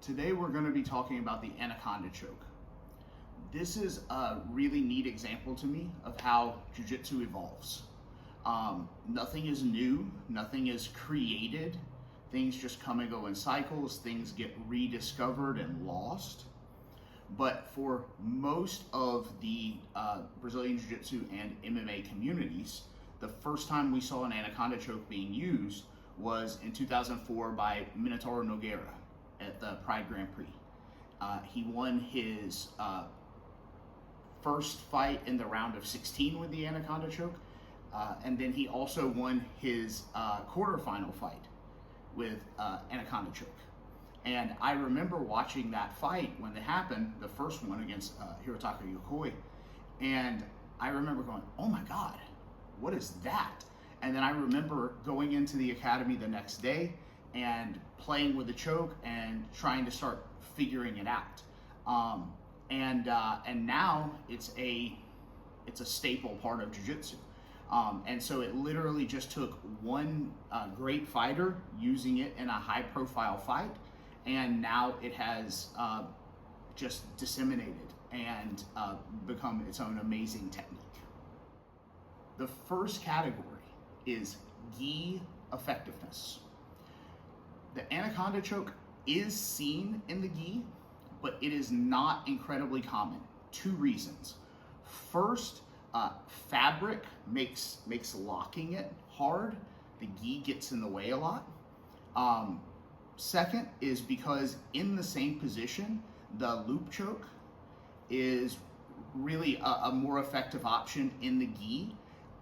Today we're going to be talking about the Anaconda choke. This is a really neat example to me of how jiu-jitsu evolves. Nothing is new, nothing is created. Things just come and go in cycles, things get rediscovered and lost. But for most of the Brazilian Jiu-Jitsu and MMA communities, the first time we saw an Anaconda choke being used was in 2004 by Minotauro Nogueira at the Pride Grand Prix. He won his first fight in the round of 16 with the Anaconda choke, and then he also won his quarterfinal fight with Anaconda choke. And I remember watching that fight when it happened, the first one against Hirotaka Yokoi, and I remember going, oh my God, what is that? And then I remember going into the academy the next day and playing with the choke and trying to start figuring it out. And now it's a staple part of jiu-jitsu. And so it literally just took one great fighter using it in a high-profile fight, and now it has just disseminated and become its own amazing technique. The first category is gi effectiveness. The Anaconda choke is seen in the gi, but it is not incredibly common. Two reasons. First, fabric makes locking it hard. The gi gets in the way a lot. Second is because in the same position, the loop choke is really a more effective option in the gi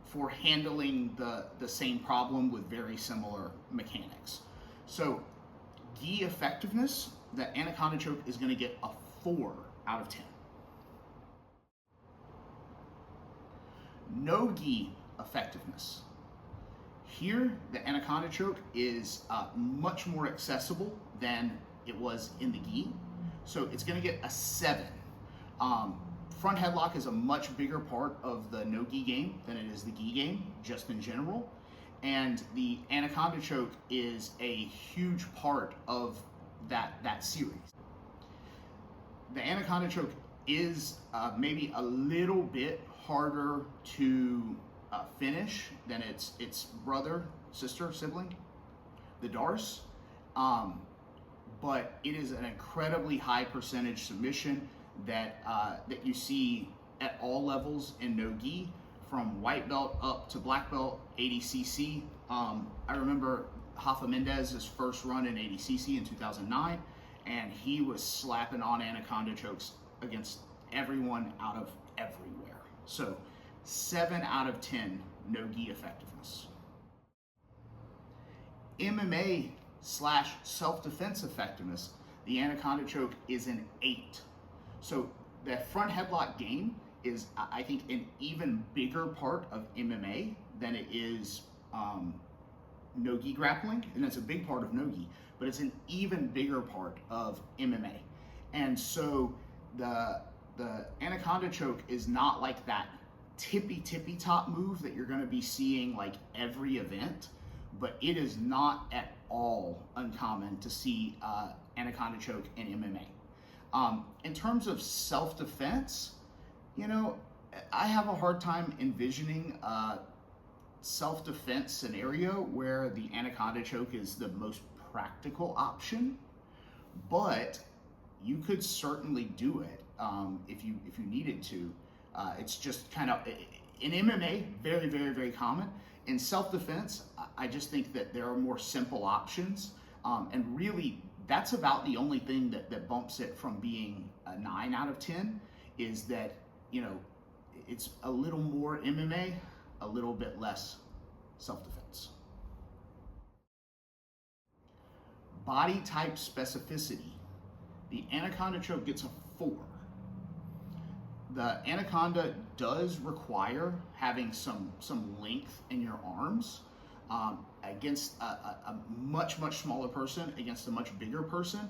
for handling the same problem with very similar mechanics. So gi effectiveness, the Anaconda choke is going to get a 4 out of 10. No gi effectiveness. Here, the Anaconda choke is much more accessible than it was in the gi, so it's going to get a 7. Front headlock is a much bigger part of the no-gi game than it is the gi game, just in general. And the Anaconda choke is a huge part of that series. The Anaconda choke is maybe a little bit harder to finish than its brother, sister, sibling, the Darce. But it is an incredibly high percentage submission that you see at all levels in no-gi, from white belt up to black belt, ADCC. I remember Rafa Mendez's first run in ADCC in 2009, and he was slapping on Anaconda chokes against everyone out of everywhere. So 7 out of 10 no-gi effectiveness. MMA / self-defense effectiveness, the Anaconda choke is an 8. So the front headlock game is, I think, an even bigger part of MMA than it is no-gi grappling, and it's a big part of no-gi, but it's an even bigger part of MMA. And so the Anaconda choke is not like that tippy top move that you're going to be seeing like every event, but it is not at all uncommon to see Anaconda choke in MMA. In terms of self-defense, I have a hard time envisioning a self-defense scenario where the Anaconda choke is the most practical option, but you could certainly do it if you needed to. It's just kind of, in MMA, very, very, very common. In self-defense, I just think that there are more simple options, and really that's about the only thing that bumps it from being a 9 out of 10 is that, it's a little more MMA, a little bit less self-defense. Body type specificity. The Anaconda choke gets a 4. The Anaconda does require having some length in your arms. Against a much smaller person, against a much bigger person,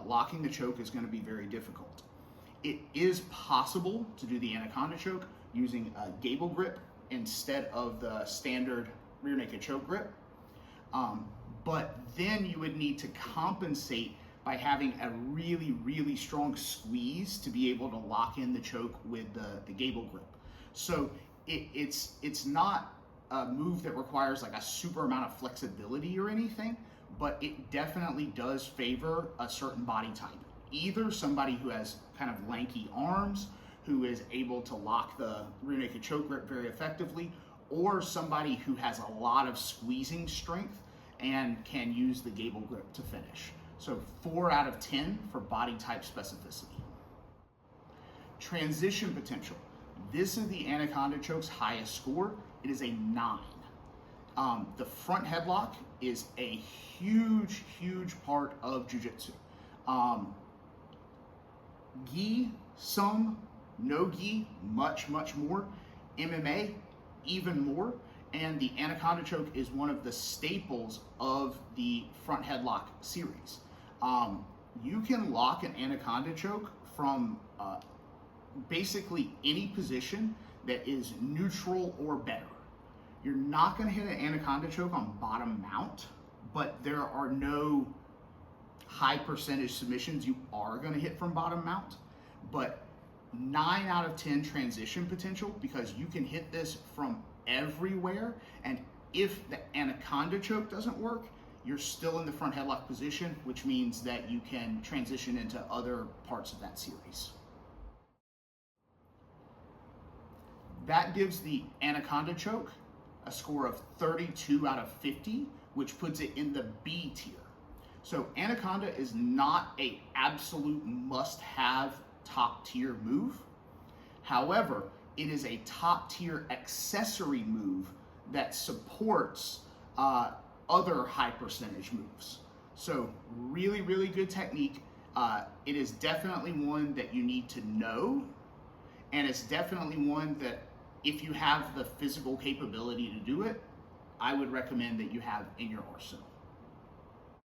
locking the choke is going to be very difficult. It is possible to do the Anaconda choke using a gable grip instead of the standard rear naked choke grip, but then you would need to compensate by having a really, really strong squeeze to be able to lock in the choke with the gable grip. So it's not a move that requires like a super amount of flexibility or anything, but it definitely does favor a certain body type. Either somebody who has kind of lanky arms, who is able to lock the rear naked choke grip very effectively, or somebody who has a lot of squeezing strength and can use the gable grip to finish. So 4 out of 10 for body type specificity. Transition potential. This is the Anaconda choke's highest score. It is a 9. The front headlock is a huge, huge part of jiu-jitsu. Gi, some, no gi, much, much more. MMA, even more. And the Anaconda choke is one of the staples of the front headlock series. You can lock an Anaconda choke from basically any position that is neutral or better. You're not going to hit an Anaconda choke on bottom mount, but there are no high percentage submissions you are going to hit from bottom mount. But 9 out of 10 transition potential, because you can hit this from everywhere, and if the Anaconda choke doesn't work, you're still in the front headlock position, which means that you can transition into other parts of that series. That gives the Anaconda choke a score of 32 out of 50, which puts it in the B tier. So Anaconda is not an absolute must-have top tier move. However, it is a top tier accessory move that supports other high percentage moves. So really, really good technique. It is definitely one that you need to know, and it's definitely one that if you have the physical capability to do it, I would recommend that you have in your arsenal.